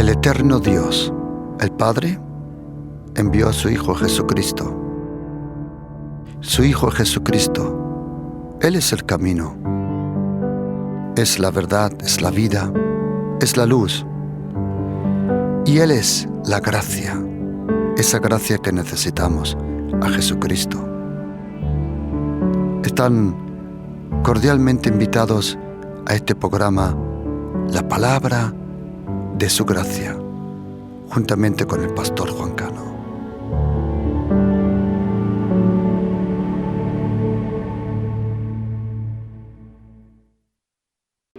El eterno Dios, el Padre, envió a su Hijo Jesucristo. Su Hijo Jesucristo, Él es el camino, es la verdad, es la vida, es la luz. Y Él es la gracia, esa gracia que necesitamos, a Jesucristo. Están cordialmente invitados a este programa, La Palabra de su Gracia, juntamente con el pastor Juan Cano.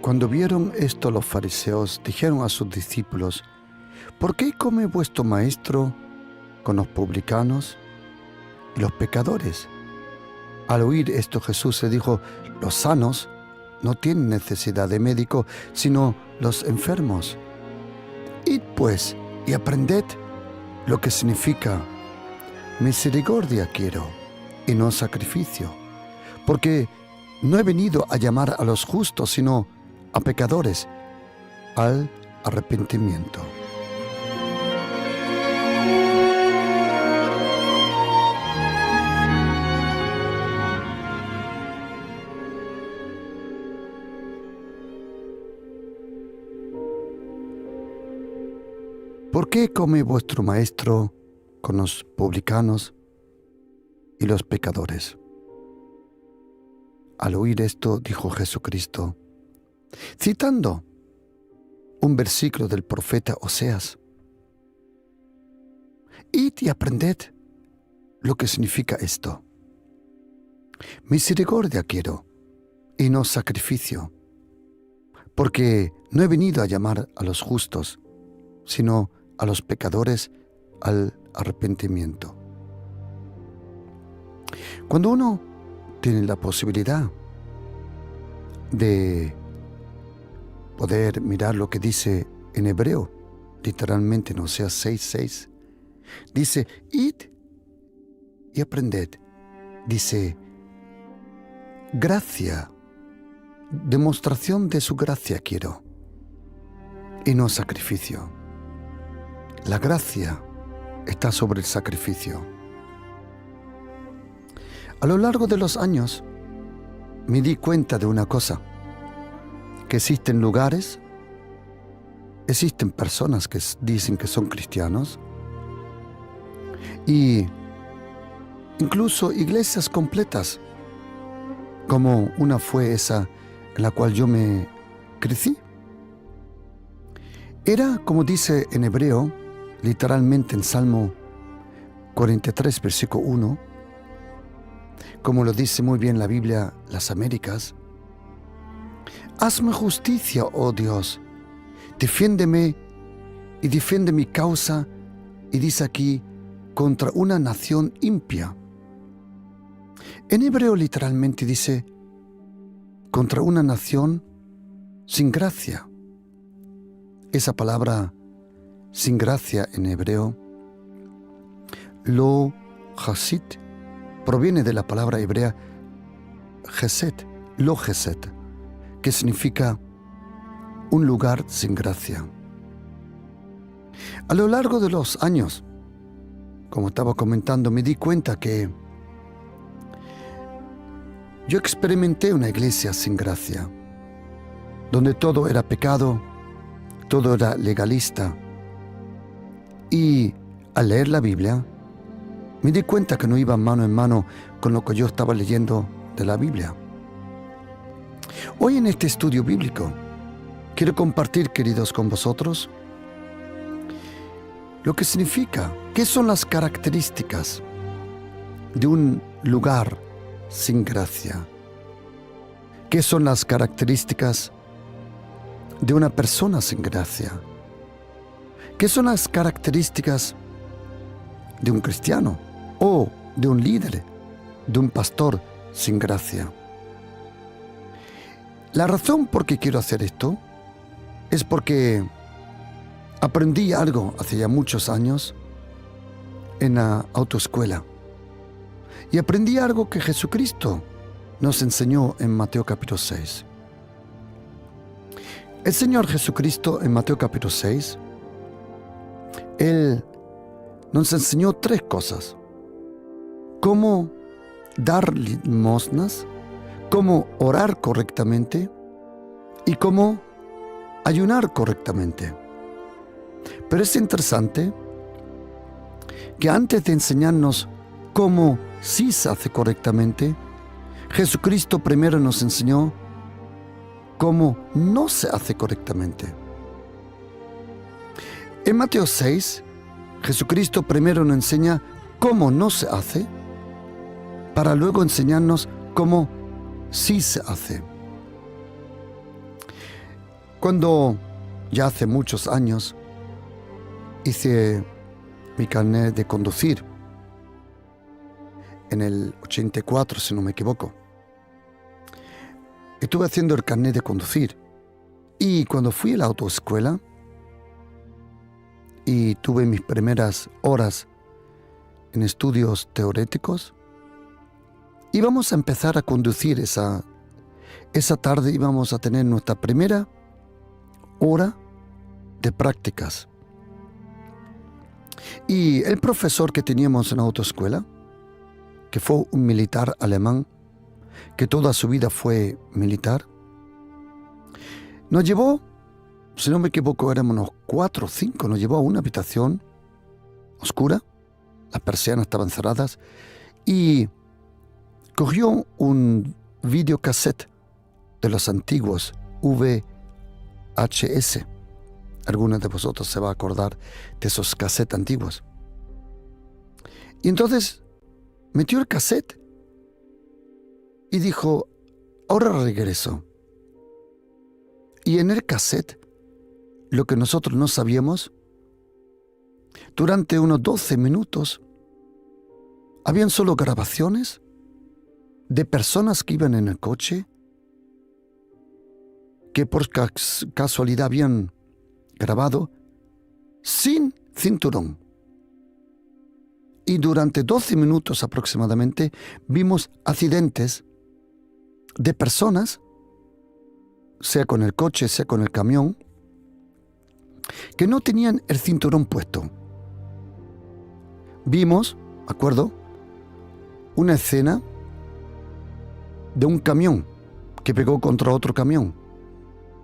Cuando vieron esto los fariseos, dijeron a sus discípulos: ¿por qué come vuestro maestro con los publicanos y los pecadores? Al oír esto, Jesús le dijo: los sanos no tienen necesidad de médico, sino los enfermos. Id pues y aprended lo que significa misericordia quiero y no sacrificio, porque no he venido a llamar a los justos, sino a pecadores al arrepentimiento. ¿Por qué come vuestro maestro con los publicanos y los pecadores? Al oír esto, dijo Jesucristo, citando un versículo del profeta Oseas: id y aprended lo que significa esto. Misericordia quiero y no sacrificio, porque no he venido a llamar a los justos, sino a los pecadores al arrepentimiento. Cuando uno tiene la posibilidad de poder mirar lo que dice en hebreo, literalmente en Oseas 6:6, dice: id y aprended. Dice: gracia, demostración de su gracia quiero, y no sacrificio. La gracia está sobre el sacrificio. A lo largo de los años me di cuenta de una cosa, que existen lugares, existen personas que dicen que son cristianos, y incluso iglesias completas, como una fue esa en la cual yo me crecí. Era, como dice en hebreo, literalmente en Salmo 43, versículo 1, como lo dice muy bien la Biblia, las Américas: hazme justicia, oh Dios, defiéndeme y defiende mi causa, y dice aquí, contra una nación impía. En hebreo literalmente dice, contra una nación sin gracia. Esa palabra sin gracia en hebreo, lo hasid, proviene de la palabra hebrea gesed, lo gesed, que significa un lugar sin gracia. A lo largo de los años, como estaba comentando, me di cuenta que yo experimenté una iglesia sin gracia, donde todo era pecado, todo era legalista. Y al leer la Biblia, me di cuenta que no iba mano en mano con lo que yo estaba leyendo de la Biblia. Hoy en este estudio bíblico, quiero compartir, queridos, con vosotros lo que significa, qué son las características de un lugar sin gracia. ¿Qué son las características de una persona sin gracia? ¿Qué son las características de un cristiano o de un líder, de un pastor sin gracia? La razón por qué quiero hacer esto es porque aprendí algo hace ya muchos años en la autoescuela. Y aprendí algo que Jesucristo nos enseñó en Mateo capítulo 6. El Señor Jesucristo en Mateo capítulo 6 Él nos enseñó 3 cosas: cómo dar limosnas, cómo orar correctamente y cómo ayunar correctamente. Pero es interesante que antes de enseñarnos cómo sí se hace correctamente, Jesucristo primero nos enseñó cómo no se hace correctamente. En Mateo 6, Jesucristo primero nos enseña cómo no se hace, para luego enseñarnos cómo sí se hace. Cuando ya hace muchos años hice mi carnet de conducir, en el 84, si no me equivoco, estuve haciendo el carnet de conducir, y cuando fui a la autoescuela y tuve mis primeras horas en estudios teóricos, íbamos a empezar a conducir esa tarde, íbamos a tener nuestra primera hora de prácticas. Y el profesor que teníamos en la autoescuela, que fue un militar alemán, que toda su vida fue militar, nos llevó, si no me equivoco, éramos unos 4 o 5, nos llevó a una habitación oscura, las persianas estaban cerradas, y cogió un videocassette de los antiguos VHS. Algunos de vosotros se va a acordar de esos cassettes antiguos. Y entonces metió el cassette y dijo: ahora regreso. Y en el cassette, lo que nosotros no sabíamos, durante unos 12 minutos, habían solo grabaciones de personas que iban en el coche, que por casualidad habían grabado sin cinturón. Y durante 12 minutos aproximadamente vimos accidentes de personas, sea con el coche, sea con el camión, que no tenían el cinturón puesto. Vimos, acuerdo, una escena de un camión que pegó contra otro camión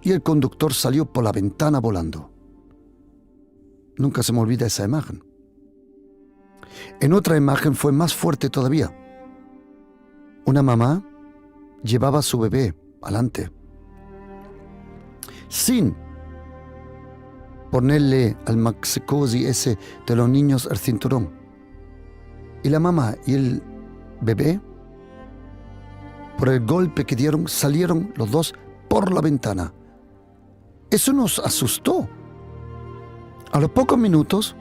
y el conductor salió por la ventana volando. Nunca se me olvida esa imagen. En otra imagen fue más fuerte todavía. Una mamá llevaba a su bebé adelante, sin ponerle al maxicosi ese de los niños el cinturón. Y la mamá y el bebé, por el golpe que dieron, salieron los dos por la ventana. Eso nos asustó. A los pocos minutos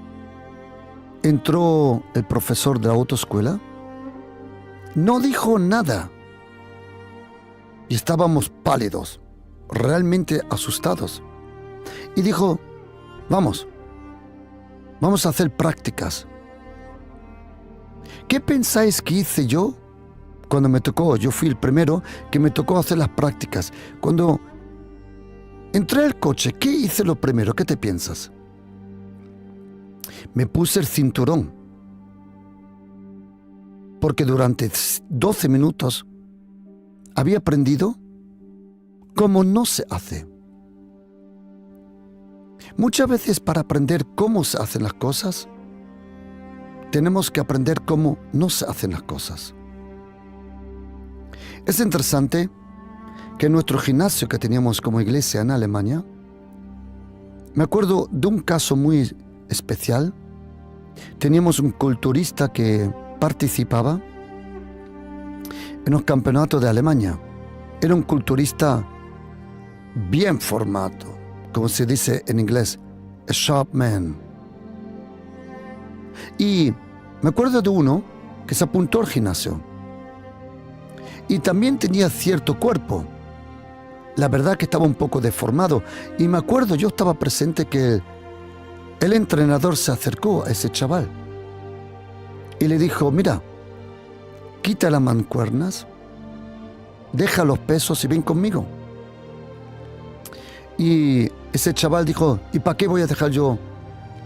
entró el profesor de la autoescuela, no dijo nada y estábamos pálidos, realmente asustados. Y dijo: vamos a hacer prácticas. ¿Qué pensáis que hice yo cuando me tocó? Yo fui el primero que me tocó hacer las prácticas. Cuando entré al coche, ¿qué hice lo primero? ¿Qué te piensas? Me puse el cinturón, porque durante 12 minutos había aprendido cómo no se hace. Muchas veces para aprender cómo se hacen las cosas, tenemos que aprender cómo no se hacen las cosas. Es interesante que en nuestro gimnasio que teníamos como iglesia en Alemania, me acuerdo de un caso muy especial. Teníamos un culturista que participaba en los campeonatos de Alemania. Era un culturista bien formado, como se dice en inglés, a sharp man. Y me acuerdo de uno que se apuntó al gimnasio y también tenía cierto cuerpo. La verdad que estaba un poco deformado, y me acuerdo, yo estaba presente, que el entrenador se acercó a ese chaval y le dijo: mira, quita las mancuernas, deja los pesos y ven conmigo. Y ese chaval dijo: ¿y para qué voy a dejar yo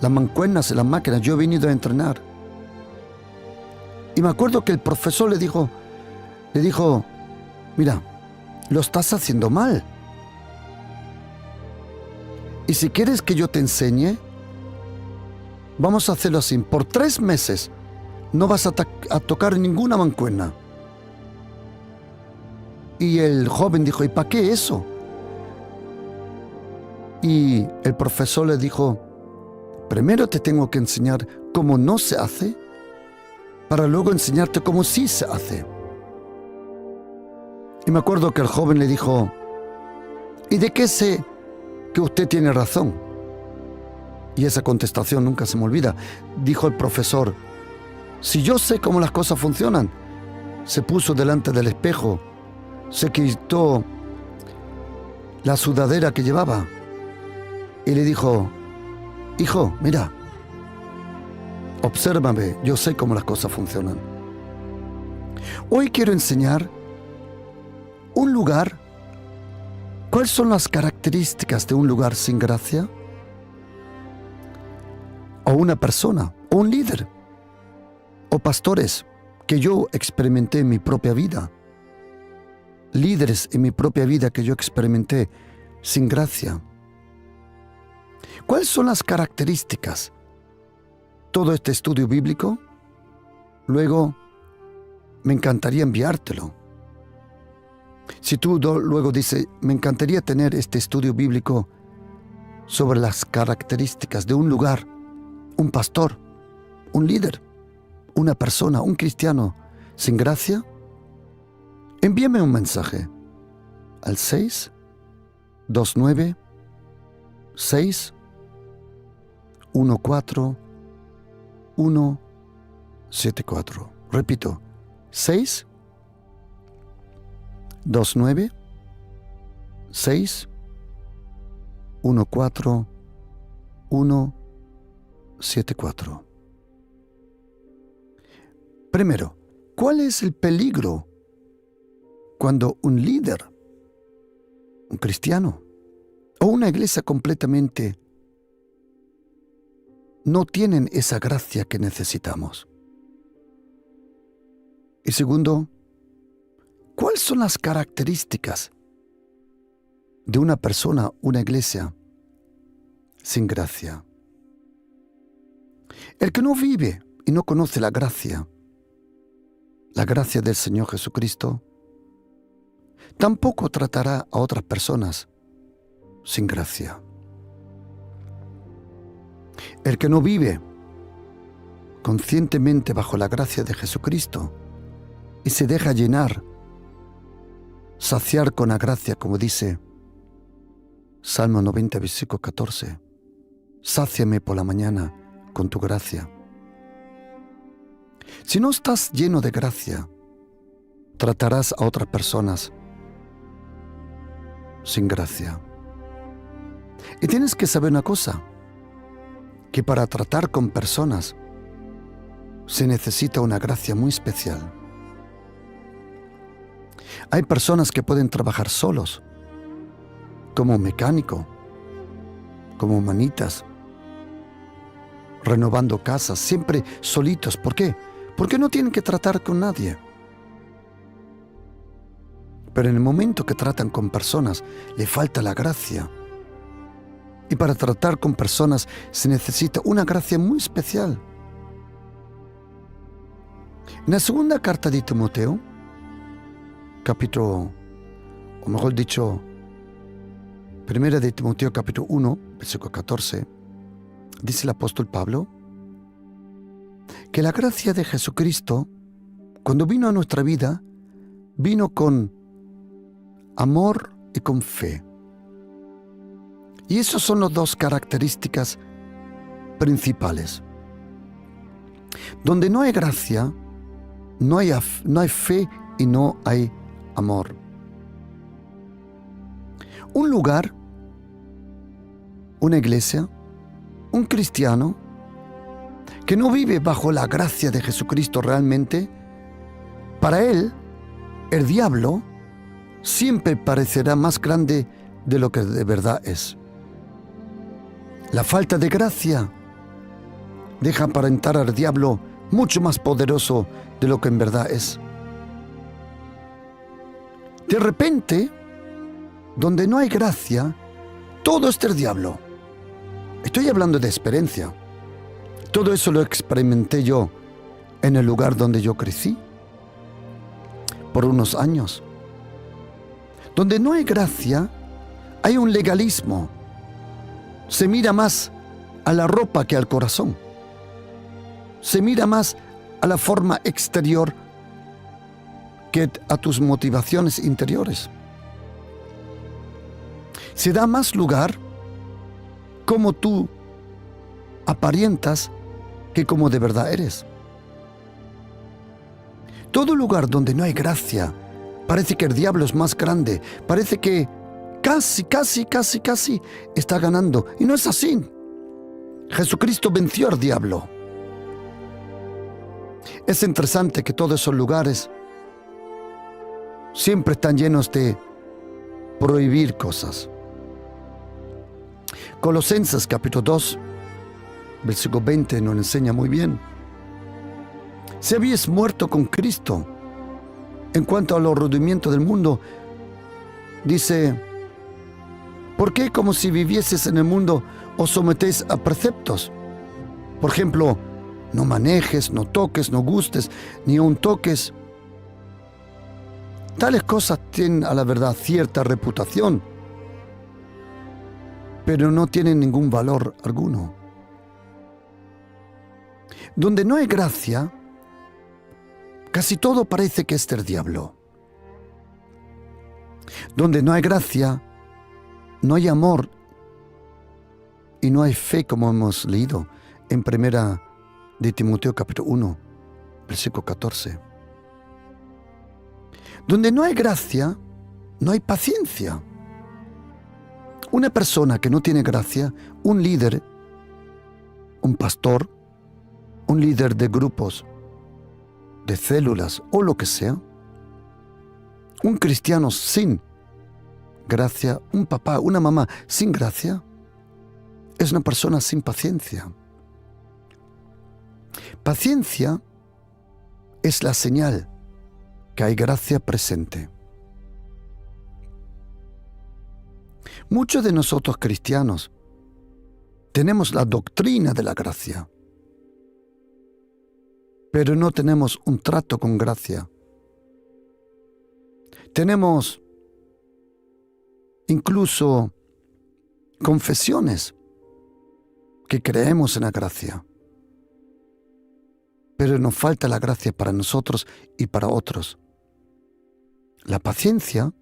las mancuernas, las máquinas. Yo he venido a entrenar. Y me acuerdo que el profesor le dijo, mira, lo estás haciendo mal. Y si quieres que yo te enseñe, vamos a hacerlo así. Por 3 meses no vas a tocar ninguna mancuerna. Y el joven dijo, ¿y para qué eso? Y el profesor le dijo, primero te tengo que enseñar cómo no se hace, para luego enseñarte cómo sí se hace. Y me acuerdo que el joven le dijo, ¿y de qué sé que usted tiene razón? Y esa contestación nunca se me olvida. Dijo el profesor, si yo sé cómo las cosas funcionan. Se puso delante del espejo, se quitó la sudadera que llevaba y le dijo, hijo, mira, obsérvame, yo sé cómo las cosas funcionan. Hoy quiero enseñar un lugar. ¿Cuáles son las características de un lugar sin gracia? O una persona, o un líder, o pastores que yo experimenté en mi propia vida. Líderes en mi propia vida que yo experimenté sin gracia. ¿Cuáles son las características? Todo este estudio bíblico, luego me encantaría enviártelo. Si tú luego dices, me encantaría tener este estudio bíblico sobre las características de un lugar, un pastor, un líder, una persona, un cristiano sin gracia, envíame un mensaje al 629 614 174. Repito, 629 614 174. Primero, ¿cuál es el peligro cuando un líder, un cristiano o una iglesia completamente no tienen esa gracia que necesitamos? Y segundo, ¿cuáles son las características de una persona, una iglesia sin gracia? El que no vive y no conoce la gracia del Señor Jesucristo, tampoco tratará a otras personas sin gracia. El que no vive conscientemente bajo la gracia de Jesucristo y se deja llenar, saciar con la gracia, como dice Salmo 90, versículo 14, sáciame por la mañana con tu gracia. Si no estás lleno de gracia, tratarás a otras personas sin gracia. Y tienes que saber una cosa, que para tratar con personas se necesita una gracia muy especial. Hay personas que pueden trabajar solos, como mecánico, como manitas, renovando casas, siempre solitos. ¿Por qué? Porque no tienen que tratar con nadie. Pero en el momento que tratan con personas, le falta la gracia. Y para tratar con personas se necesita una gracia muy especial. En la segunda carta de Timoteo, capítulo, o mejor dicho, primera de Timoteo capítulo 1, versículo 14, dice el apóstol Pablo que la gracia de Jesucristo, cuando vino a nuestra vida, vino con amor y con fe. Y esas son las dos características principales. Donde no hay gracia, no hay fe y no hay amor. Un lugar, una iglesia, un cristiano que no vive bajo la gracia de Jesucristo realmente, para él, el diablo siempre parecerá más grande de lo que de verdad es. La falta de gracia deja aparentar al diablo mucho más poderoso de lo que en verdad es. De repente, donde no hay gracia, todo es del diablo. Estoy hablando de experiencia. Todo eso lo experimenté yo en el lugar donde yo crecí por unos años. Donde no hay gracia, hay un legalismo. Se mira más a la ropa que al corazón. Se mira más a la forma exterior que a tus motivaciones interiores. Se da más lugar como tú aparentas que como de verdad eres. Todo lugar donde no hay gracia, parece que el diablo es más grande, parece que casi está ganando. Y no es así. Jesucristo venció al diablo. Es interesante que todos esos lugares siempre están llenos de prohibir cosas. Colosenses capítulo 2, versículo 20 nos enseña muy bien. Si habéis muerto con Cristo en cuanto a los rudimientos del mundo, dice, ¿por qué como si vivieses en el mundo os sometéis a preceptos? Por ejemplo, no manejes, no toques, no gustes, ni aun toques. Tales cosas tienen a la verdad cierta reputación, pero no tienen ningún valor alguno. Donde no hay gracia, casi todo parece que es del diablo. Donde no hay gracia, no hay amor y no hay fe, como hemos leído en 1 de Timoteo capítulo 1, versículo 14. Donde no hay gracia, no hay paciencia. Una persona que no tiene gracia, un líder, un pastor, un líder de grupos, de células o lo que sea, un cristiano sin gracia, un papá, una mamá sin gracia, es una persona sin paciencia. Paciencia es la señal que hay gracia presente. Muchos de nosotros cristianos tenemos la doctrina de la gracia, pero no tenemos un trato con gracia. Tenemos incluso confesiones que creemos en la gracia, pero nos falta la gracia para nosotros y para otros. La paciencia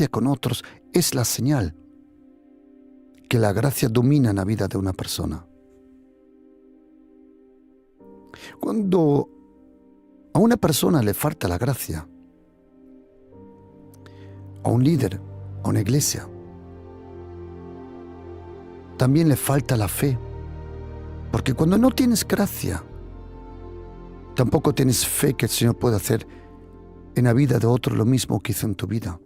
con otros es la señal que la gracia domina en la vida de una persona. Cuando a una persona le falta la gracia, a un líder, a una iglesia, también le falta la fe. Porque cuando no tienes gracia, tampoco tienes fe que el Señor puede hacer en la vida de otro lo mismo que hizo en tu vida.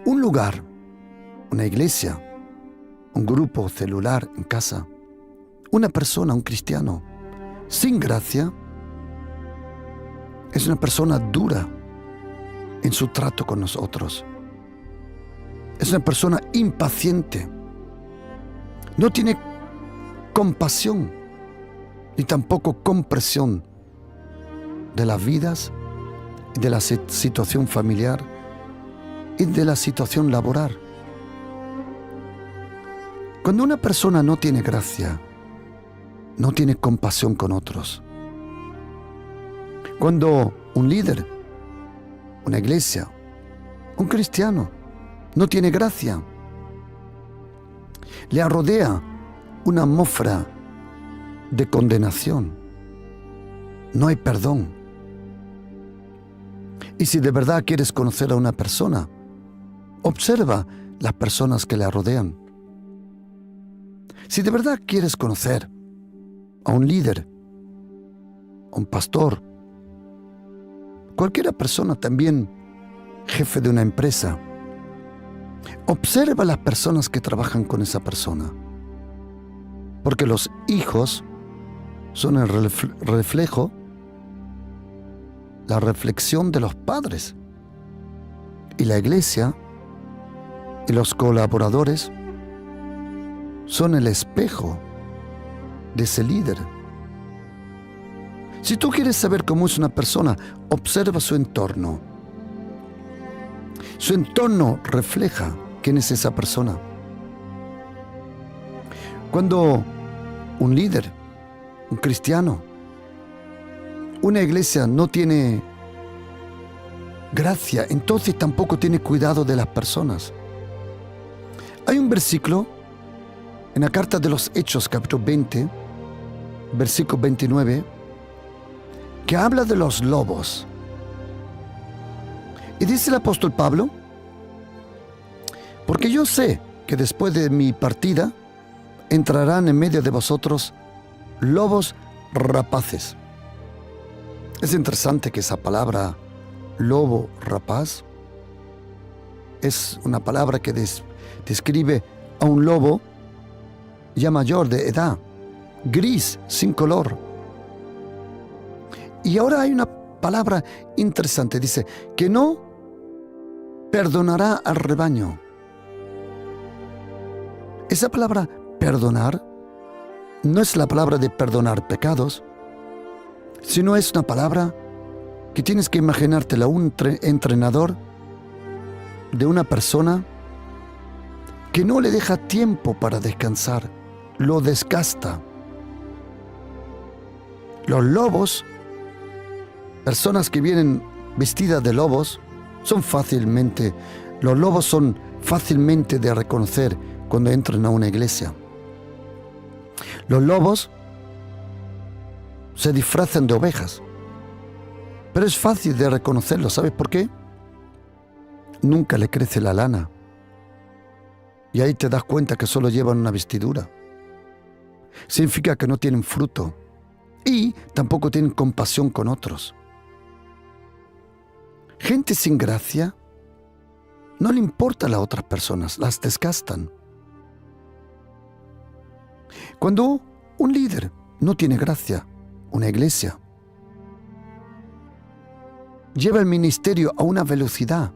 Un lugar, una iglesia, un grupo celular en casa, una persona, un cristiano, sin gracia, es una persona dura en su trato con nosotros. Es una persona impaciente. No tiene compasión ni tampoco comprensión de las vidas, de la situación familiar y de la situación laboral. Cuando una persona no tiene gracia, no tiene compasión con otros. Cuando un líder, una iglesia, un cristiano no tiene gracia, le rodea una atmósfera de condenación. No hay perdón. Y si de verdad quieres conocer a una persona, observa las personas que la rodean. Si de verdad quieres conocer a un líder, a un pastor, cualquier persona, también jefe de una empresa, observa las personas que trabajan con esa persona. porque los hijos son el reflejo, la reflexión de los padres. Y la iglesia y los colaboradores son el espejo de ese líder. Si tú quieres saber cómo es una persona, observa su entorno. Su entorno refleja quién es esa persona. Cuando un líder, un cristiano, una iglesia no tiene gracia, entonces tampoco tiene cuidado de las personas. Hay un versículo en la carta de los Hechos, capítulo 20, versículo 29, que habla de los lobos. Y dice el apóstol Pablo: porque yo sé que después de mi partida entrarán en medio de vosotros lobos rapaces. Es interesante que esa palabra lobo rapaz es una palabra que describe a un lobo ya mayor de edad, gris, sin color. Y ahora hay una palabra interesante, dice que no perdonará al rebaño. Esa palabra perdonar no es la palabra de perdonar pecados, sino es una palabra que tienes que imaginártela un entrenador de una persona que no le deja tiempo para descansar, lo desgasta. Los lobos, personas que vienen vestidas de lobos, los lobos son fácilmente de reconocer cuando entran a una iglesia. Los lobos se disfrazan de ovejas, pero es fácil de reconocerlos. ¿Sabes por qué? Nunca le crece la lana. Y ahí te das cuenta que solo llevan una vestidura. Significa que no tienen fruto y tampoco tienen compasión con otros. Gente sin gracia no le importa a las otras personas, las desgastan. Cuando un líder no tiene gracia, una iglesia lleva el ministerio a una velocidad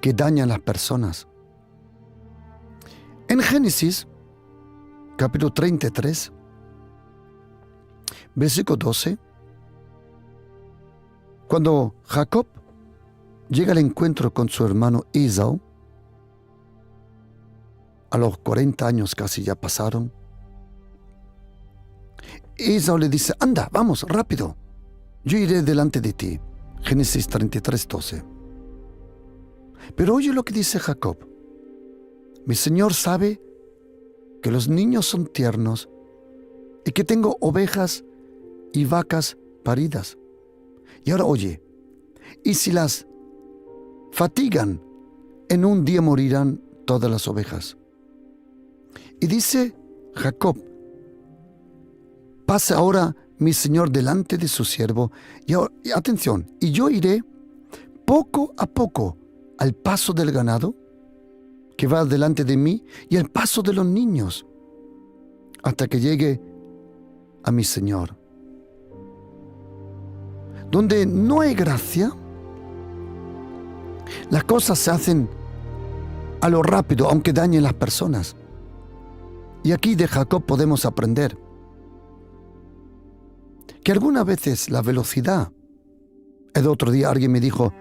que daña a las personas. En Génesis, capítulo 33, versículo 12, cuando Jacob llega al encuentro con su hermano Esaú, a los 40 años casi ya pasaron, Esaú le dice: anda, vamos, rápido, yo iré delante de ti. Génesis 33, 12. Pero oye lo que dice Jacob: mi Señor sabe que los niños son tiernos y que tengo ovejas y vacas paridas. Y ahora oye, y si las fatigan, en un día morirán todas las ovejas. Y dice Jacob: pase ahora mi Señor delante de su siervo, y atención, y yo iré poco a poco al paso del ganado que va delante de mí y al paso de los niños, hasta que llegue a mi Señor. Donde no hay gracia, las cosas se hacen a lo rápido, aunque dañen las personas. Y aquí de Jacob podemos aprender que algunas veces la velocidad. El otro día alguien me dijo: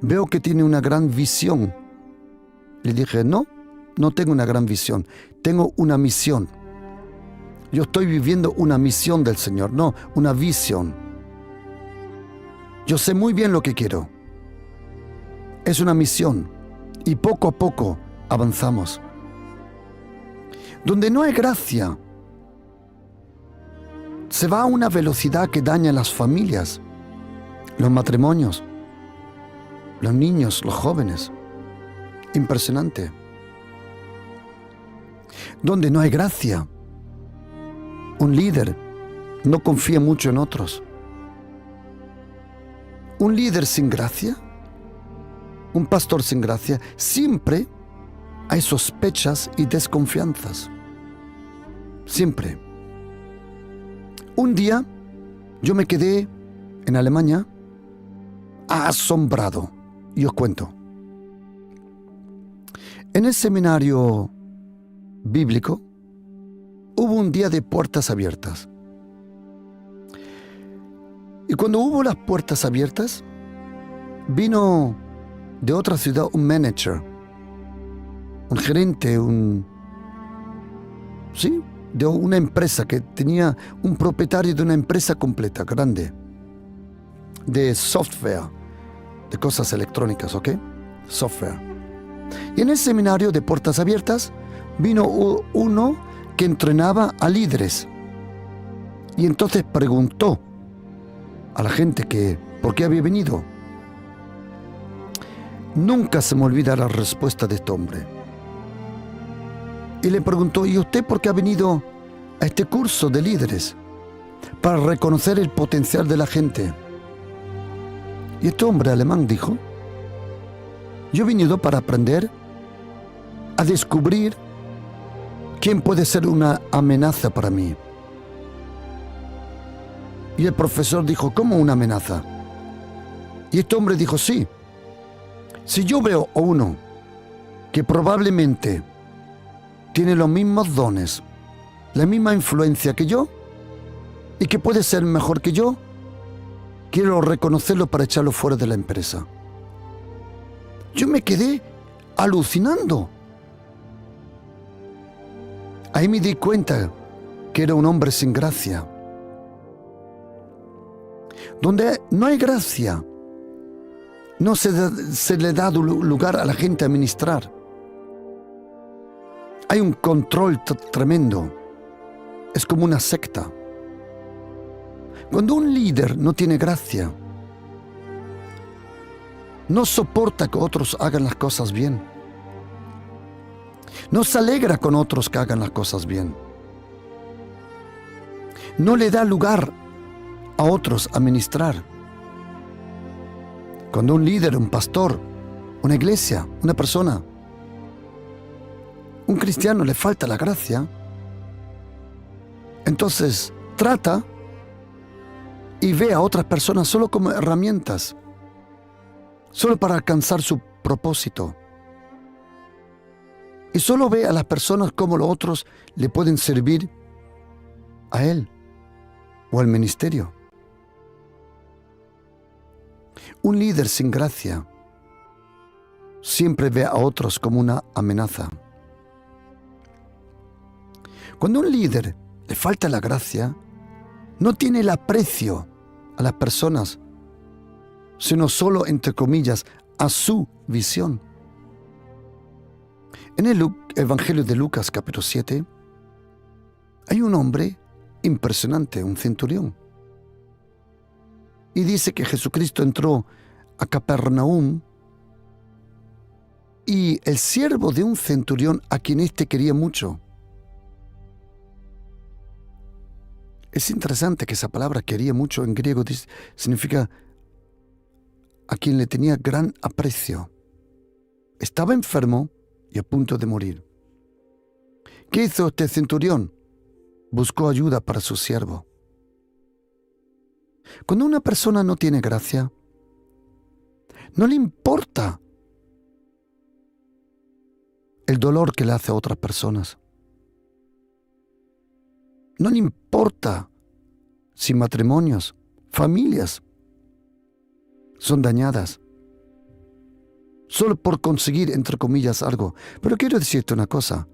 veo que tiene una gran visión. Le dije: no tengo una gran visión, tengo una misión. Yo estoy viviendo una misión del Señor, no una visión. Yo sé muy bien lo que quiero. Es una misión y poco a poco avanzamos. Donde no hay gracia, se va a una velocidad que daña a las familias, los matrimonios, los niños, los jóvenes. Impresionante. Donde no hay gracia, un líder no confía mucho en otros. Un líder sin gracia, un pastor sin gracia, siempre hay sospechas y desconfianzas. Siempre. Un día yo me quedé en Alemania asombrado. Y os cuento. En el seminario bíblico hubo un día de puertas abiertas. Y cuando hubo las puertas abiertas, vino de otra ciudad un manager, un gerente, de una empresa que tenía un propietario de una empresa completa, grande, de software, de cosas electrónicas, ¿ok? Software. Y en el seminario de puertas abiertas vino uno que entrenaba a líderes. Y entonces preguntó a la gente que por qué había venido. Nunca se me olvida la respuesta de este hombre. Y le preguntó, ¿y usted por qué ha venido a este curso de líderes? Para reconocer el potencial de la gente. Y este hombre alemán dijo, yo he venido para aprender a descubrir quién puede ser una amenaza para mí. Y el profesor dijo, ¿cómo una amenaza? Y este hombre dijo, sí. Si yo veo a uno que probablemente tiene los mismos dones, la misma influencia que yo, y que puede ser mejor que yo, quiero reconocerlo para echarlo fuera de la empresa. Yo me quedé alucinando. Ahí me di cuenta que era un hombre sin gracia. Donde no hay gracia, no se le da lugar a la gente a ministrar. Hay un control tremendo. Es como una secta. Cuando un líder no tiene gracia, no soporta que otros hagan las cosas bien. No se alegra con otros que hagan las cosas bien. No le da lugar a otros a ministrar. Cuando un líder, un pastor, una iglesia, una persona, un cristiano le falta la gracia, entonces trata y ve a otras personas solo como herramientas, solo para alcanzar su propósito. Y solo ve a las personas como los otros le pueden servir a él o al ministerio. Un líder sin gracia siempre ve a otros como una amenaza. Cuando a un líder le falta la gracia, no tiene el aprecio a las personas, sino solo, entre comillas, a su visión. En el Evangelio de Lucas, capítulo 7, hay un hombre impresionante, un centurión. Y dice que Jesucristo entró a Capernaum y el siervo de un centurión a quien éste quería mucho. Es interesante que esa palabra quería mucho en griego significa a quien le tenía gran aprecio. Estaba enfermo y a punto de morir. ¿Qué hizo este centurión? Buscó ayuda para su siervo. Cuando una persona no tiene gracia, no le importa el dolor que le hace a otras personas. No le importa si matrimonios, familias son dañadas solo por conseguir, entre comillas, algo. Pero quiero decirte una cosa.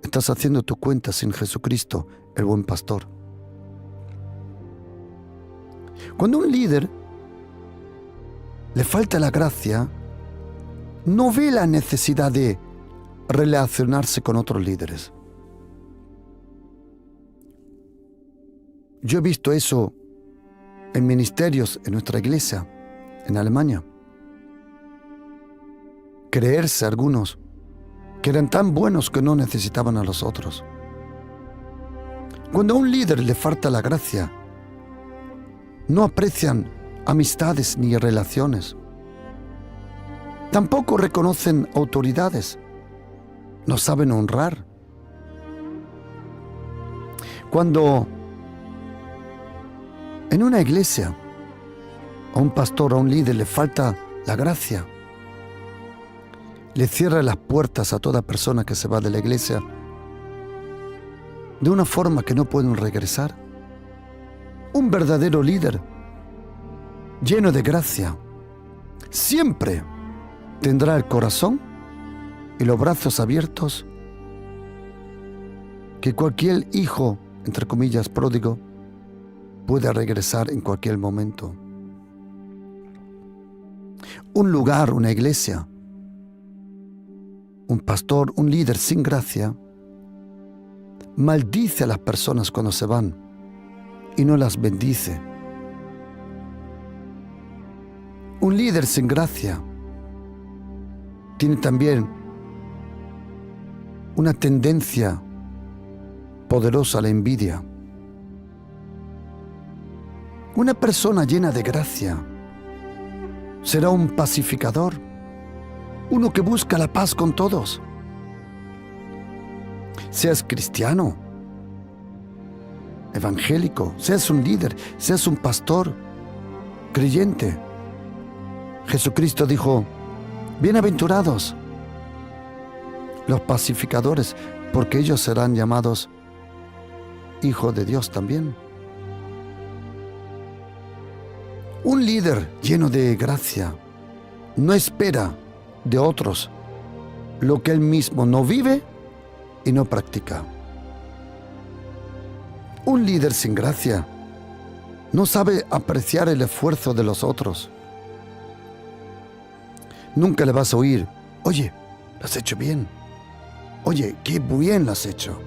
Estás haciendo tu cuenta sin Jesucristo, el buen pastor. Cuando a un líder le falta la gracia, no ve la necesidad de relacionarse con otros líderes. Yo he visto eso en ministerios en nuestra iglesia, en Alemania. Creerse algunos que eran tan buenos que no necesitaban a los otros. Cuando a un líder le falta la gracia, no aprecian amistades ni relaciones. Tampoco reconocen autoridades. No saben honrar. Cuando en una iglesia a un pastor, a un líder le falta la gracia, le cierra las puertas a toda persona que se va de la iglesia de una forma que no pueden regresar. Un verdadero líder lleno de gracia siempre tendrá el corazón y los brazos abiertos, que cualquier hijo, entre comillas, pródigo, pueda regresar en cualquier momento. Un lugar, una iglesia, un pastor, un líder sin gracia, maldice a las personas cuando se van y no las bendice. Un líder sin gracia tiene también una tendencia poderosa a la envidia. Una persona llena de gracia será un pacificador, uno que busca la paz con todos. Seas cristiano, evangélico, seas un líder, seas un pastor, creyente. Jesucristo dijo: bienaventurados los pacificadores, porque ellos serán llamados hijos de Dios también. Un líder lleno de gracia no espera de otros lo que él mismo no vive y no practica. Un líder sin gracia no sabe apreciar el esfuerzo de los otros. Nunca le vas a oír: oye, lo has hecho bien. Oye, qué bien lo has hecho.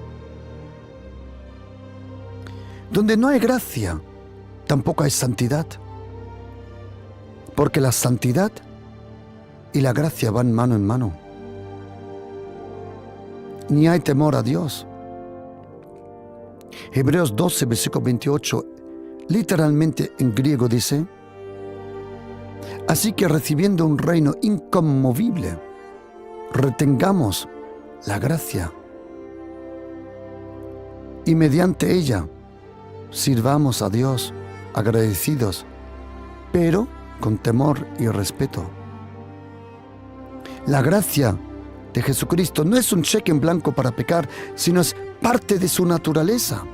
Donde no hay gracia, tampoco hay santidad. Porque la santidad y la gracia van mano en mano. Ni hay temor a Dios. Hebreos 12, versículo 28, literalmente en griego dice: así que recibiendo un reino inconmovible, retengamos la gracia y mediante ella sirvamos a Dios agradecidos, pero con temor y respeto. La gracia de Jesucristo no es un cheque en blanco para pecar, sino es parte de su naturaleza.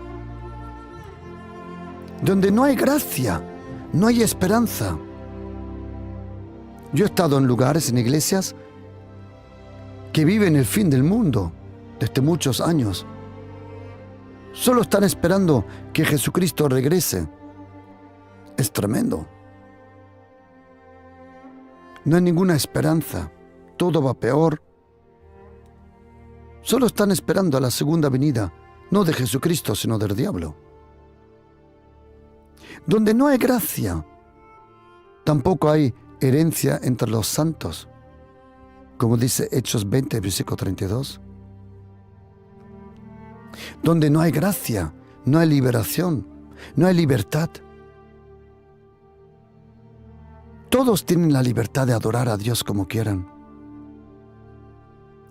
Donde no hay gracia, no hay esperanza. Yo he estado en lugares, en iglesias, que viven el fin del mundo desde muchos años. Solo están esperando que Jesucristo regrese. Es tremendo. No hay ninguna esperanza. Todo va peor. Solo están esperando a la segunda venida, no de Jesucristo, sino del diablo. Donde no hay gracia, tampoco hay herencia entre los santos, como dice Hechos 20, versículo 32. Donde no hay gracia, no hay liberación, no hay libertad. Todos tienen la libertad de adorar a Dios como quieran.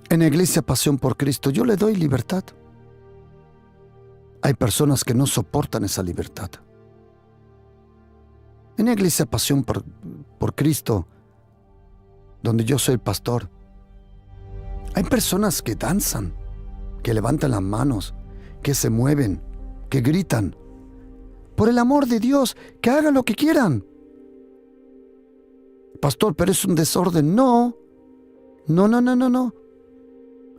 En la iglesia Pasión por Cristo yo le doy libertad. Hay personas que no soportan esa libertad. En la iglesia Pasión por Cristo, donde yo soy el pastor, hay personas que danzan, que levantan las manos, que se mueven, que gritan. Por el amor de Dios, que hagan lo que quieran. Pastor, pero es un desorden. No.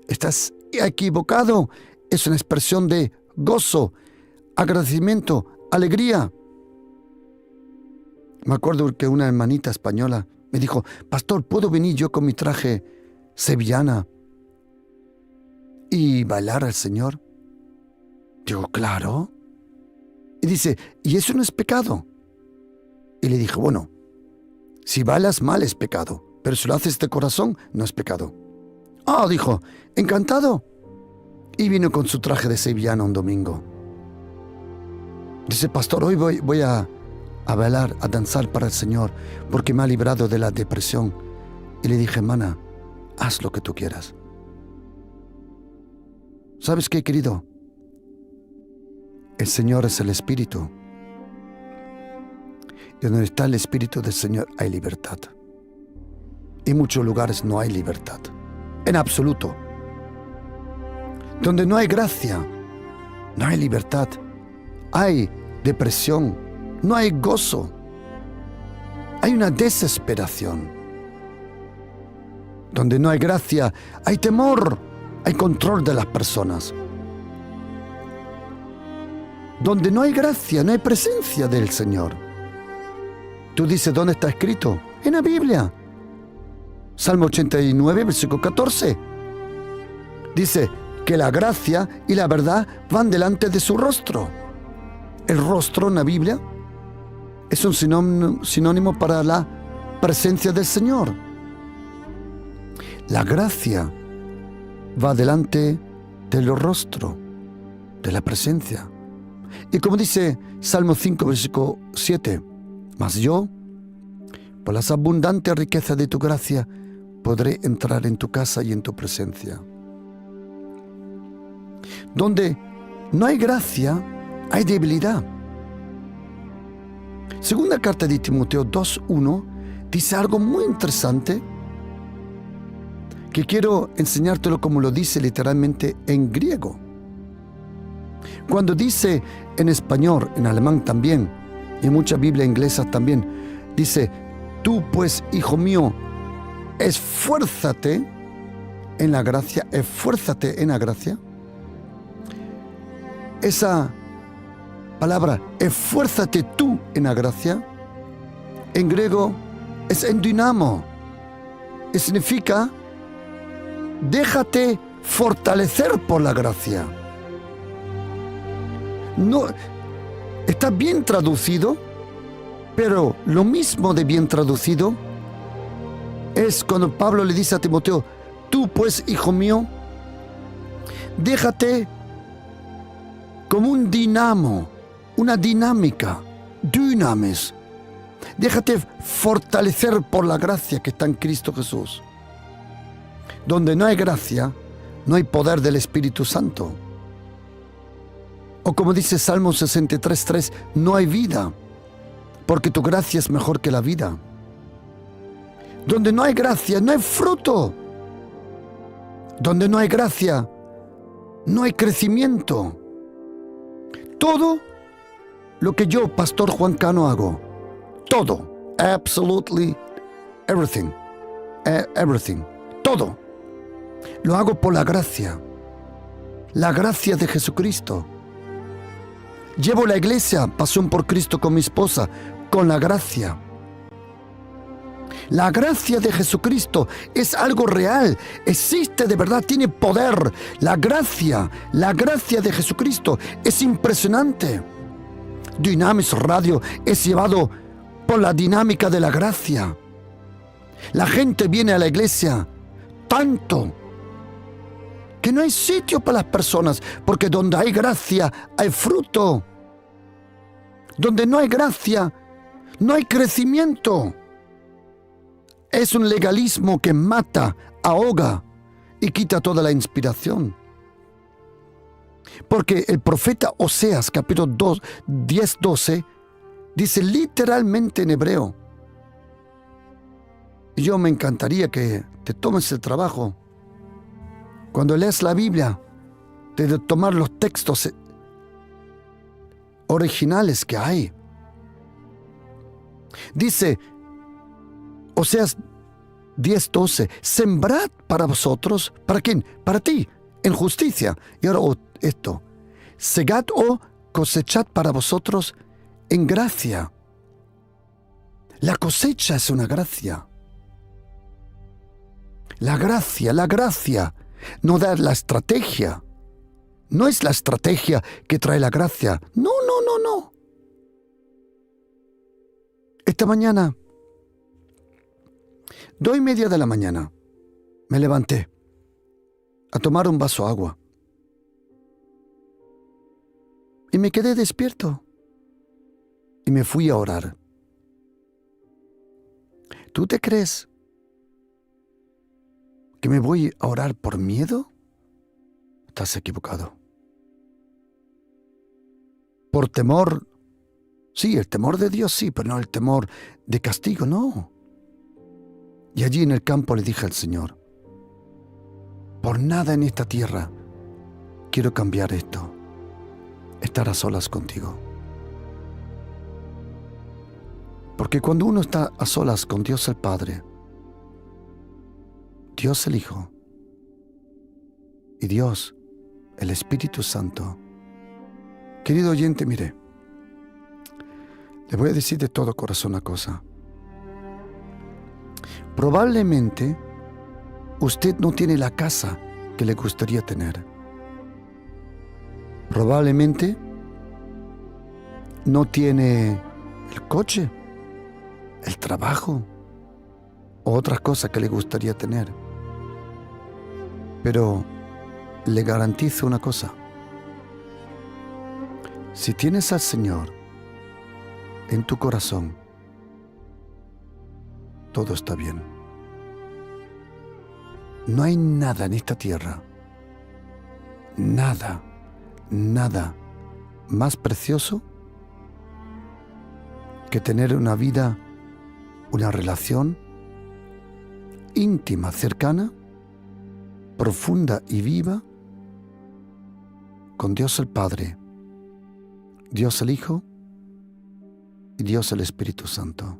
Estás equivocado. Es una expresión de gozo, agradecimiento, alegría. Me acuerdo que una hermanita española me dijo: pastor, ¿puedo venir yo con mi traje sevillana y bailar al Señor? Digo, claro. Y dice, ¿y eso no es pecado? Y le dije, bueno, si bailas mal es pecado, pero si lo haces de corazón no es pecado. Ah, dijo, encantado. Y vino con su traje de sevillana un domingo. Dice, pastor, hoy voy a bailar, a danzar para el Señor, porque me ha librado de la depresión. Y le dije, hermana, haz lo que tú quieras. ¿Sabes qué, querido? El Señor es el Espíritu. Y donde está el Espíritu del Señor hay libertad. En muchos lugares no hay libertad, en absoluto. Donde no hay gracia, no hay libertad. Hay depresión, no hay gozo. Hay una desesperación. Donde no hay gracia, hay temor, hay control de las personas. Donde no hay gracia, no hay presencia del Señor. Tú dices, ¿dónde está escrito? En la Biblia. Salmo 89, versículo 14. Dice que la gracia y la verdad van delante de su rostro. El rostro en la Biblia es un sinónimo para la presencia del Señor. La gracia va delante del rostro, de la presencia. Y como dice Salmo 5, versículo 7, mas yo, por las abundantes riquezas de tu gracia, podré entrar en tu casa y en tu presencia. Donde no hay gracia, hay debilidad. Segunda carta de Timoteo 2:1 dice algo muy interesante que quiero enseñártelo como lo dice literalmente en griego. Cuando dice en español, en alemán también, y en muchas Biblias inglesas también, dice, tú pues, hijo mío, esfuérzate en la gracia, esfuérzate en la gracia. Esa palabra, esfuérzate tú en la gracia, en griego es endynamo, y significa déjate fortalecer por la gracia. No, está bien traducido, pero lo mismo de bien traducido es cuando Pablo le dice a Timoteo, tú pues, hijo mío, déjate como un dinamo, una dinámica, dynamis. Déjate fortalecer por la gracia que está en Cristo Jesús. Donde no hay gracia, no hay poder del Espíritu Santo. O como dice Salmo 63:3, no hay vida, porque tu gracia es mejor que la vida. Donde no hay gracia, no hay fruto. Donde no hay gracia, no hay crecimiento. Todo lo que yo, Pastor Juan Cano, hago, todo, absolutely everything, everything, todo, lo hago por la gracia de Jesucristo. Llevo la iglesia, Pasión por Cristo con mi esposa, con la gracia. La gracia de Jesucristo es algo real, existe de verdad, tiene poder. La gracia de Jesucristo es impresionante. Dynamis Radio es llevado por la dinámica de la gracia. La gente viene a la iglesia tanto que no hay sitio para las personas, porque donde hay gracia hay fruto. Donde no hay gracia, no hay crecimiento. Es un legalismo que mata, ahoga y quita toda la inspiración. Porque el profeta Oseas, capítulo 10:12, dice literalmente en hebreo. Y yo me encantaría que te tomes el trabajo, cuando leas la Biblia, de tomar los textos originales que hay. Dice Oseas 10:12, sembrad para vosotros, ¿para quién? Para ti, en justicia. Y ahora esto, segad o cosechad para vosotros en gracia. La cosecha es una gracia. La gracia, no da la estrategia. No es la estrategia que trae la gracia. No. Esta mañana, 2:30 de la mañana, me levanté a tomar un vaso de agua. Y me quedé despierto. Y me fui a orar. ¿Tú te crees que me voy a orar por miedo? Estás equivocado. por temor. Sí, el temor de Dios sí, pero no el temor de castigo, no. Y allí en el campo le dije al Señor, por nada en esta tierra quiero cambiar esto, estar a solas contigo. Porque cuando uno está a solas con Dios el Padre, Dios el Hijo y Dios el Espíritu Santo, querido oyente, mire, le voy a decir de todo corazón una cosa. Probablemente usted no tiene la casa que le gustaría tener. Probablemente no tiene el coche, el trabajo o otras cosas que le gustaría tener. Pero le garantizo una cosa. Si tienes al Señor en tu corazón, todo está bien. No hay nada en esta tierra, nada más precioso que tener una vida, una relación íntima, cercana, profunda y viva con Dios el Padre, Dios el Hijo y Dios el Espíritu Santo.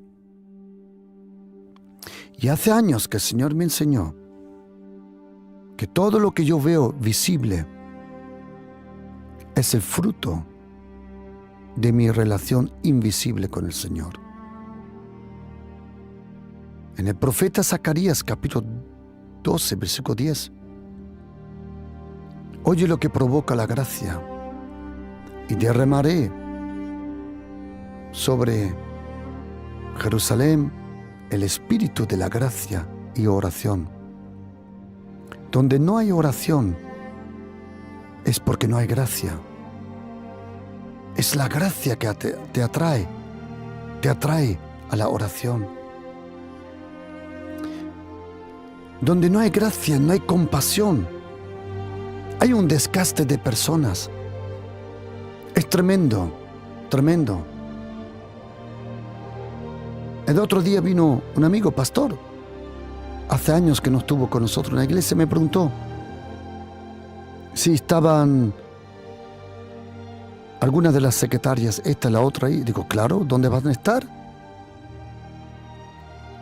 Y hace años que el Señor me enseñó que todo lo que yo veo visible es el fruto de mi relación invisible con el Señor. En el profeta Zacarías, capítulo 12, versículo 10, oye lo que provoca la gracia, y derramaré sobre Jerusalén el espíritu de la gracia y oración. Donde no hay oración es porque no hay gracia. Es la gracia que te atrae a la oración. Donde no hay gracia, no hay compasión. Hay un desgaste de personas. Es tremendo, tremendo. El otro día vino un amigo pastor, hace años que no estuvo con nosotros en la iglesia, me preguntó si estaban algunas de las secretarias, esta y la otra ahí. Digo, claro, ¿dónde van a estar?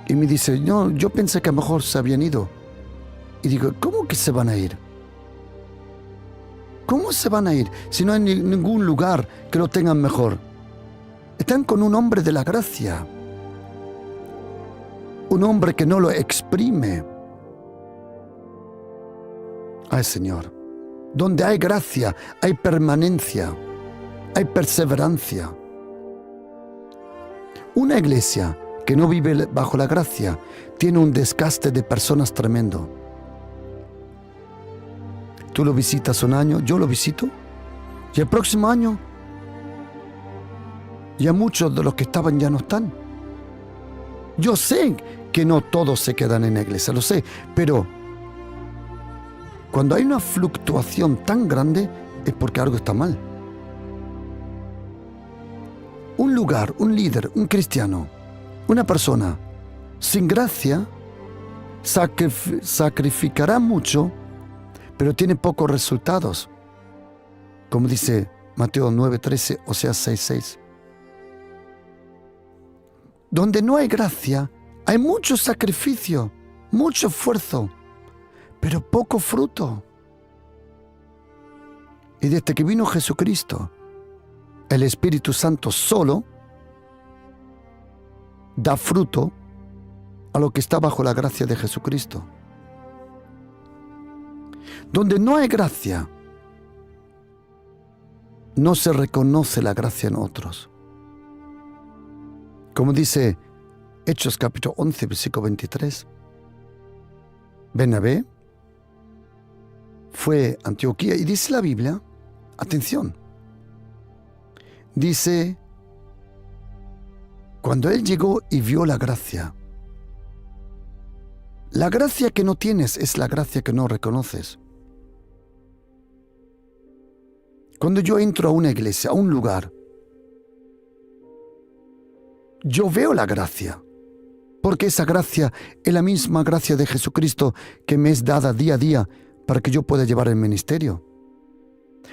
Y me dice, no, yo pensé que a lo mejor se habían ido. Y digo, ¿cómo que se van a ir? ¿Cómo se van a ir si no hay ningún lugar que lo tengan mejor? Están con un hombre de la gracia, un hombre que no lo exprime. Ay, Señor, donde hay gracia, hay permanencia, hay perseverancia. Una iglesia que no vive bajo la gracia tiene un desgaste de personas tremendo. Tú lo visitas un año, yo lo visito, y el próximo año ya muchos de los que estaban ya no están. Yo sé que no todos se quedan en la iglesia, lo sé, pero cuando hay una fluctuación tan grande es porque algo está mal. Un lugar, un líder, un cristiano, una persona sin gracia sacrificará mucho, pero tiene pocos resultados. Como dice Mateo 9:13, o sea 6:6. Donde no hay gracia, hay mucho sacrificio, mucho esfuerzo, pero poco fruto. Y desde que vino Jesucristo, el Espíritu Santo solo da fruto a lo que está bajo la gracia de Jesucristo. Donde no hay gracia, no se reconoce la gracia en otros. Como dice Hechos capítulo 11, versículo 23, Bernabé fue a Antioquía y dice la Biblia, atención, dice, cuando él llegó y vio la gracia que no tienes es la gracia que no reconoces. Cuando yo entro a una iglesia, a un lugar, yo veo la gracia, porque esa gracia es la misma gracia de Jesucristo que me es dada día a día para que yo pueda llevar el ministerio.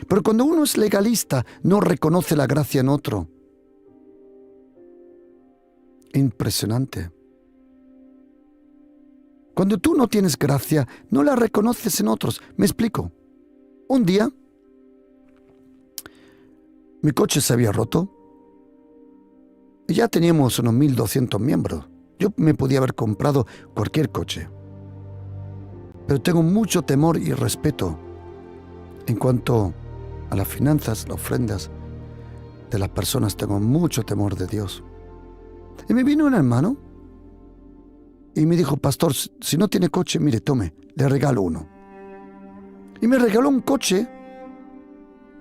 Pero cuando uno es legalista, no reconoce la gracia en otro. Impresionante. Cuando tú no tienes gracia, no la reconoces en otros. Me explico. Un día, mi coche se había roto y ya teníamos unos 1.200 miembros. Yo me podía haber comprado cualquier coche. Pero tengo mucho temor y respeto en cuanto a las finanzas, las ofrendas de las personas. Tengo mucho temor de Dios. Y me vino un hermano y me dijo: pastor, si no tiene coche, mire, tome, le regalo uno. Y me regaló un coche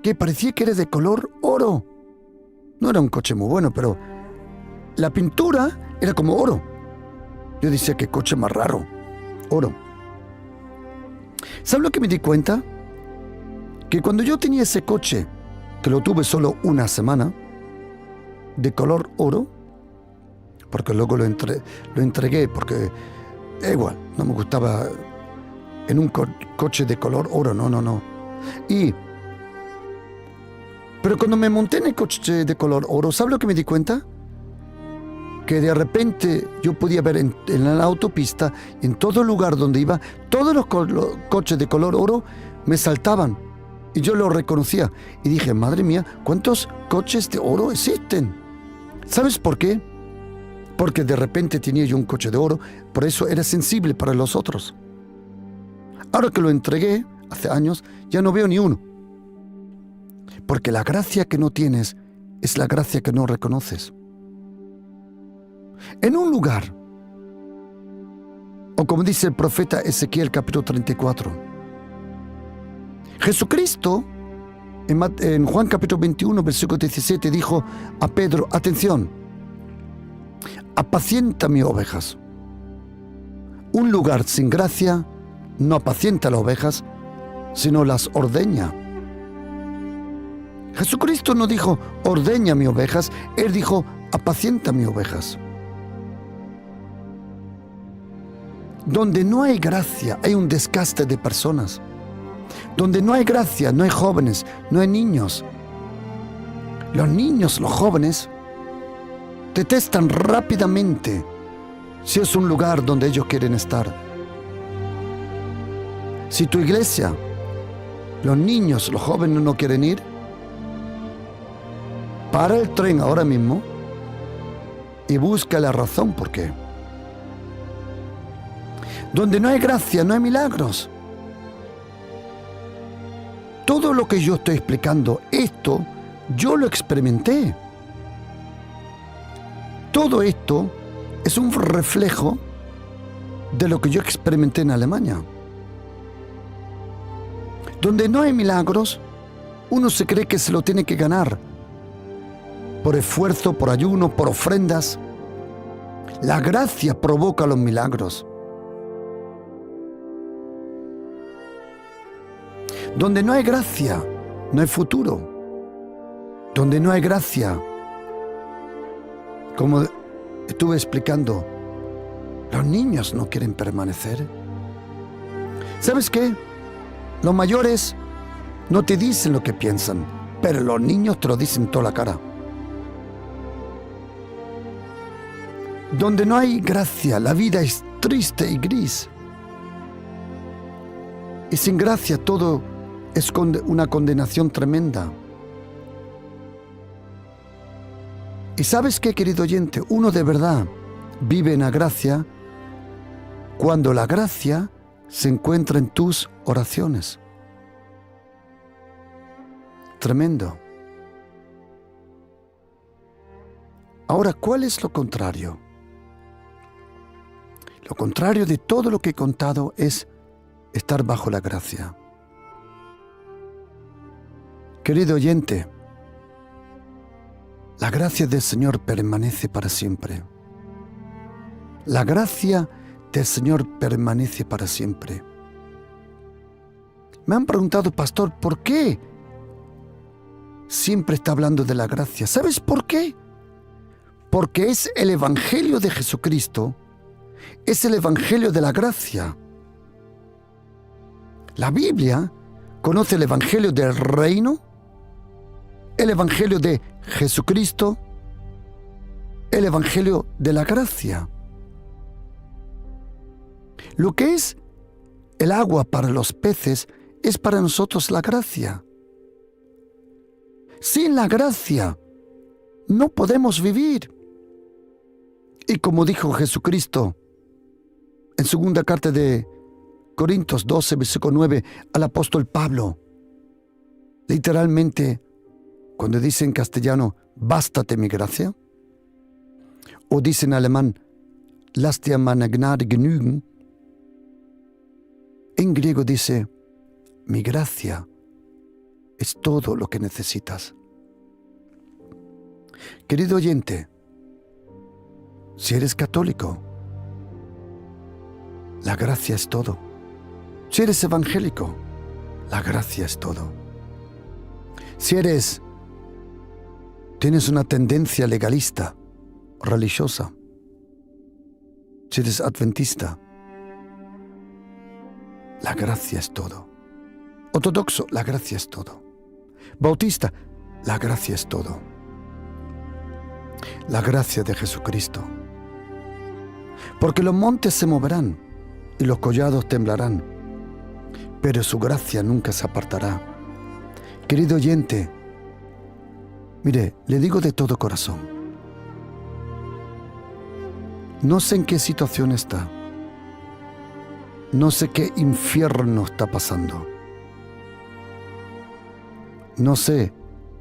que parecía que era de color oro. No era un coche muy bueno, pero la pintura era como oro. Yo decía: qué coche más raro, oro. ¿Sabes lo que me di cuenta? Que cuando yo tenía ese coche, que lo tuve solo una semana, de color oro, porque luego lo entregué, porque igual, no me gustaba en un coche de color oro, no. Pero cuando me monté en el coche de color oro, ¿sabes lo que me di cuenta? Que de repente yo podía ver en la autopista, en todo lugar donde iba, todos los coches de color oro me saltaban y yo los reconocía. Y dije: madre mía, ¿cuántos coches de oro existen? ¿Sabes por qué? Porque de repente tenía yo un coche de oro, por eso era sensible para los otros. Ahora que lo entregué, hace años, ya no veo ni uno. Porque la gracia que no tienes es la gracia que no reconoces. En un lugar, o como dice el profeta Ezequiel capítulo 34, Jesucristo en Juan capítulo 21 versículo 17 dijo a Pedro: atención, apacienta mis ovejas. Un lugar sin gracia no apacienta las ovejas, sino las ordeña. Jesucristo no dijo: ordeña mis ovejas, Él dijo: apacienta mis ovejas. Donde no hay gracia, hay un desgaste de personas. Donde no hay gracia, no hay jóvenes, no hay niños. Los niños, los jóvenes, detestan rápidamente si es un lugar donde ellos quieren estar. Si tu iglesia, los niños, los jóvenes no quieren ir, para el tren ahora mismo y busca la razón por qué. Donde no hay gracia, no hay milagros. Todo lo que yo estoy explicando, esto, yo lo experimenté. Todo esto es un reflejo de lo que yo experimenté en Alemania. Donde no hay milagros, uno se cree que se lo tiene que ganar. Por esfuerzo, por ayuno, por ofrendas. La gracia provoca los milagros. Donde no hay gracia, no hay futuro. Donde no hay gracia, como estuve explicando, los niños no quieren permanecer. ¿Sabes qué? Los mayores no te dicen lo que piensan, pero los niños te lo dicen toda la cara. Donde no hay gracia, la vida es triste y gris. Y sin gracia todo es una condenación tremenda. ¿Y sabes qué, querido oyente? Uno de verdad vive en la gracia cuando la gracia se encuentra en tus oraciones. Tremendo. Ahora, ¿cuál es lo contrario? Lo contrario de todo lo que he contado es estar bajo la gracia. Querido oyente, la gracia del Señor permanece para siempre. La gracia del Señor permanece para siempre. Me han preguntado: pastor, ¿por qué siempre está hablando de la gracia? ¿Sabes por qué? porque es el Evangelio de Jesucristo, es el Evangelio de la gracia. La Biblia conoce el Evangelio del reino, el Evangelio de Jesucristo, el Evangelio de la gracia. Lo que es el agua para los peces es para nosotros la gracia. Sin la gracia no podemos vivir. Y como dijo Jesucristo en segunda carta de Corintios 12, versículo 9, al apóstol Pablo, literalmente, cuando dice en castellano, bástate mi gracia, o dice en alemán, lass dir meine Gnade genügen, en griego dice, mi gracia es todo lo que necesitas. Querido oyente, si eres católico, la gracia es todo. Si eres evangélico, la gracia es todo. Si tienes una tendencia legalista, religiosa, si eres adventista, la gracia es todo. Ortodoxo, la gracia es todo. Bautista, la gracia es todo. La gracia de Jesucristo. Porque los montes se moverán y los collados temblarán, pero su gracia nunca se apartará. Querido oyente, mire, le digo de todo corazón, no sé en qué situación está, no sé qué infierno está pasando, no sé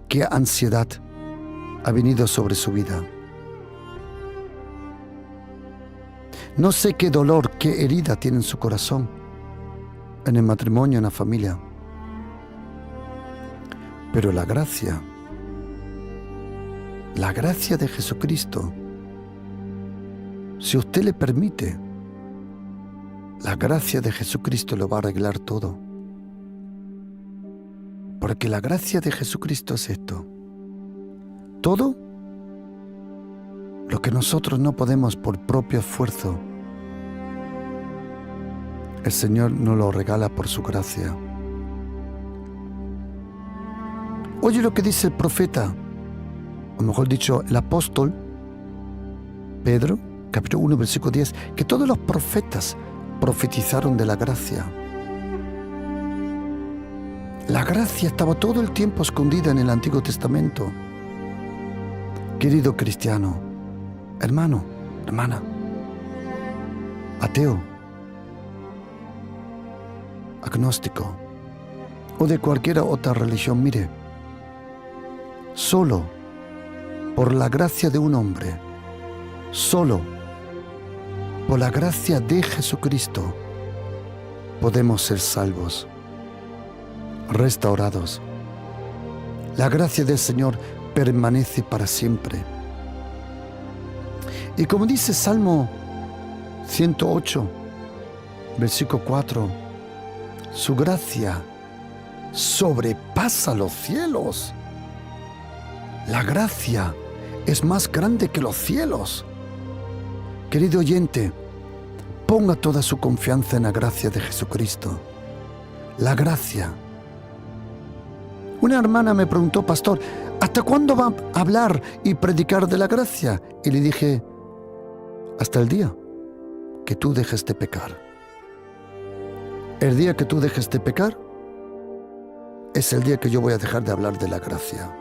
qué ansiedad ha venido sobre su vida, no sé qué dolor, qué herida tiene en su corazón, en el matrimonio, en la familia. Pero la gracia de Jesucristo, si usted le permite, la gracia de Jesucristo lo va a arreglar todo. Porque la gracia de Jesucristo es esto. Todo lo que nosotros no podemos por propio esfuerzo, el Señor nos lo regala por su gracia. Oye lo que dice el profeta, o mejor dicho, el apóstol Pedro, capítulo 1, versículo 10, que todos los profetas profetizaron de la gracia. La gracia estaba todo el tiempo escondida en el Antiguo Testamento. Querido cristiano, hermano, hermana, ateo, agnóstico o de cualquier otra religión, mire, solo por la gracia de un hombre, solo por la gracia de Jesucristo, podemos ser salvos, restaurados. La gracia del Señor permanece para siempre. Y como dice Salmo 108, versículo 4, su gracia sobrepasa los cielos. La gracia es más grande que los cielos. Querido oyente, ponga toda su confianza en la gracia de Jesucristo. La gracia. Una hermana me preguntó, pastor, ¿hasta cuándo va a hablar y predicar de la gracia? Y le dije, hasta el día que tú dejes de pecar. El día que tú dejes de pecar es el día que yo voy a dejar de hablar de la gracia.